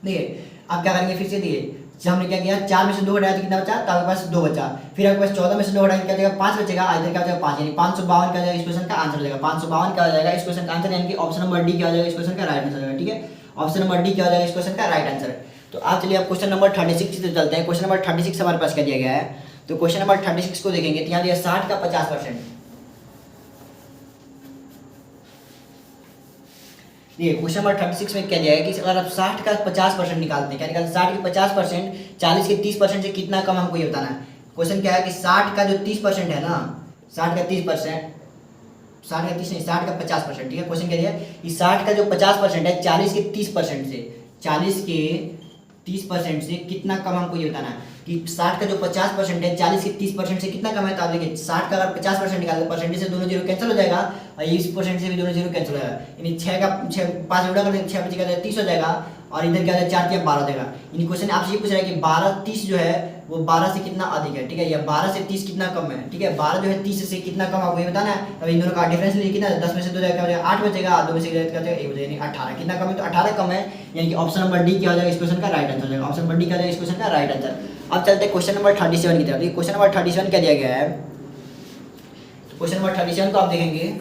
देखिए आप क्या करेंगे, फिर से देखिए जब हमने क्या किया, 4 में से 2 घटाया तो कितना बचा, तो आपके पास 2 बचा। फिर आपके पास 14 में से 2 घटाएंगे क्या बचेगा, 5 बचेगा। इधर क्या बचेगा 5, यानी 552 का जाएगा इस क्वेश्चन का आंसर हो जाएगा। 552 क्या हो जाएगा इस क्वेश्चन का आंसर, यानी कि ऑप्शन नंबर डी क्या हो जाएगा इस क्वेश्चन का राइट आंसर हो जाएगा। ठीक है, ऑप्शन नंबर डी क्या हो जाएगा इस क्वेश्चन का राइट आंसर। तो आप चलिए आप क्वेश्चन नंबर 36 से चलते हैं। क्वेश्चन नंबर 36 हमारे पास क्या दिया गया है, तो क्वेश्चन नंबर 36 को देखेंगे तो यहाँ दिया 60 का 50%। देखिए क्वेश्चन नंबर 36 में क्या दिया है कि अगर आप 60 का 50% निकालते हैं, क्या निकालते हैं, 60 के 50%, 40 के 30% से कितना कम हमको ये बताना है। क्वेश्चन क्या है कि 60 का जो 30% है ना, 60 का 30%, 60 का 30 नहीं, 60 का 50%। ठीक है, क्वेश्चन क्या दिया है कि 60 का जो 50% है 40 के 30% से, 40 के 30% से कितना कम हमको ये बताना है कि 60 का जो 50% है 40 के 30% से कितना कम है। तो आप देखिए 60 का अगर 50% निकालते हैं, परसेंटेज से दोनों जीरो कैंसिल हो जाएगा और 20% से भी दोनों जीरो कैंसिल हो जाएगा, यानी 6 का 5 गुणा कर देंगे, 6 बचेगा 30 हो जाएगा, और इधर क्या है 4 क्या 12 देगा। यानी क्वेश्चन आपसे ये पूछ रहा है कि 12 30 जो है वो 12 से कितना अधिक है। ठीक है, या 12 से 30 कितना कम है। ठीक है, 12 जो है 30 से कितना कम आपको ये बताना है। अब इन दोनों का डिफरेंस लीजिए, कितना 10 में से 2 जाएगा 8 बचेगा, 2 में से 1 बचेगा 1 बचेगा, यानी 18 कितना कम है, तो 18 कम है। यानी कि ऑप्शन नंबर डी क्या हो जाएगा इस क्वेश्चन का राइट आंसर हो जाएगा। ऑप्शन नंबर डी क्या हो जाएगा इस क्वेश्चन का राइट आंसर। अब चलते हैं क्वेश्चन नंबर 37 की तरफ। क्वेश्चन नंबर 37 क्या दिया गया है, तो क्वेश्चन नंबर 37 को आप देखेंगे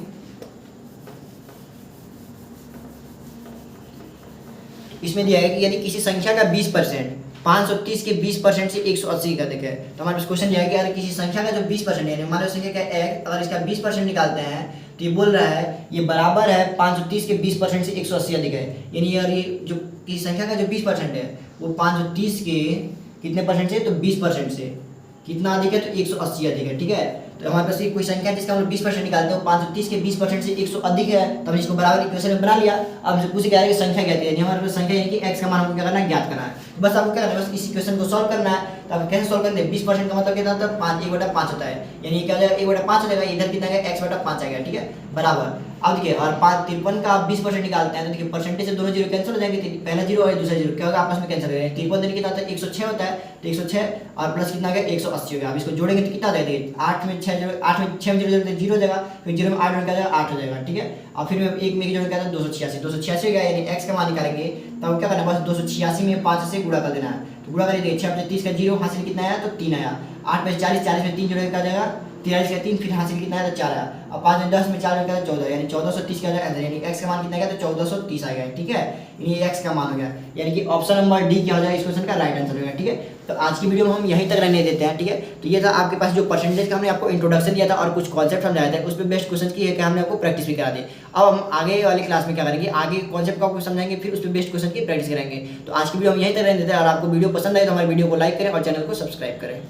इसमें दिया है कि यदि किसी संख्या का 20% 530 के 20% से 180 का देखे, तो हमारे पास क्वेश्चन दिया है कि अगर किसी संख्या का जो 20% है, मान लो संख्या का x, अगर इसका 20% निकालते हैं तो ये बोल रहा है ये बराबर है 530 के 20% से 180 अधिक है। यानी यार ये जो किसी संख्या का जो 20% है वो 530 के कितने परसेंट से, तो 20% से कितना अधिक है, तो 180 अधिक है। ठीक है, तो हमारे पास कोई संख्या जिसका हम लोग 20% निकालते हैं, 530 के 20% से 100 अधिक है, तो हमने इसको बराबर इक्वेशन में बना लिया। अब हमसे पूछे क्या है कि संख्या क्या है, हमारे पास संख्या यानी कि x का मान हमको क्या करना है, ज्ञात करना है। तो बस आपको क्या करना है, बस इस इक्वेशन को सॉल्व करना है। तो आप कैसे सॉल्व करते हैं, 20% का मतलब कितना होता है, 5 1/5 होता है, यानी क्या हो जाएगा 1/5 हो जाएगा, इधर कितना है x/5 आएगा। ठीक है, बराबर। अब देखिए और 53 का आप 20% निकालते हैं तो देखिए परसेंटेज से दोनों जीरो कैंसिल हो जाएंगे, पहला जीरो और दूसरा जीरो क्या होगा, आपस में कैंसिल हो जाएगा। 53 दिन कितना होता है 106 होता है, तो 106 और प्लस कितना गया 180 हो गया। अब इसको जोड़ेंगे तो कितना देगा, 8 में 6 जीरो, 8 में 6 जीरो जीरो हो जाएगा, फिर जीरो में 8 में क्या जाएगा 8 हो जाएगा। ठीक है, और फिर एक में जोड़ क्या था 286 हो गया, यानी x का मान निकालेंगे तब क्या करना है, बस 286 में 5 से गुणा कर देना है। तो गुणा करिए 6 में 30 का जीरो हासिल कितना आया, तो 3 आया। 8 में 40, 40 में 3 जोड़ेगा क्या जाएगा 43 का 3, फिर हासिल कितना है, तो 4 आया। अब 5 में 10 में 4 क्या 14, यानी 1430 का आंसर, यानी x का मान कितना गया, तो 1430 आ गया। ठीक है, ये x का मान हो गया, यानी कि ऑप्शन नंबर डी क्या हो जाएगा इस क्वेश्चन का राइट आंसर होगा। ठीक है, तो आज की वीडियो में हम यहीं तक रहने देते हैं। ठीक है, तो ये था आपके पास जो परसेंटेज का हमने आपको इंट्रोडक्शन दिया था और कुछ कॉन्सेप्ट समझाया था, उस पर बेस्ट क्वेश्चन की है कि हमने आपको प्रैक्टिस भी करा दी। अब हम आगे वाली क्लास में क्या करेंगे, आगे कॉन्सेप्ट को आपको समझाएंगे, फिर उस पर बेस्ट क्वेश्चन की प्रैक्टिस करेंगे। तो आज की वीडियो हम यहीं तक रहने देते हैं, और आपको वीडियो पसंद आए तो हमारे वीडियो को लाइक करें और चैनल को सब्सक्राइब करें।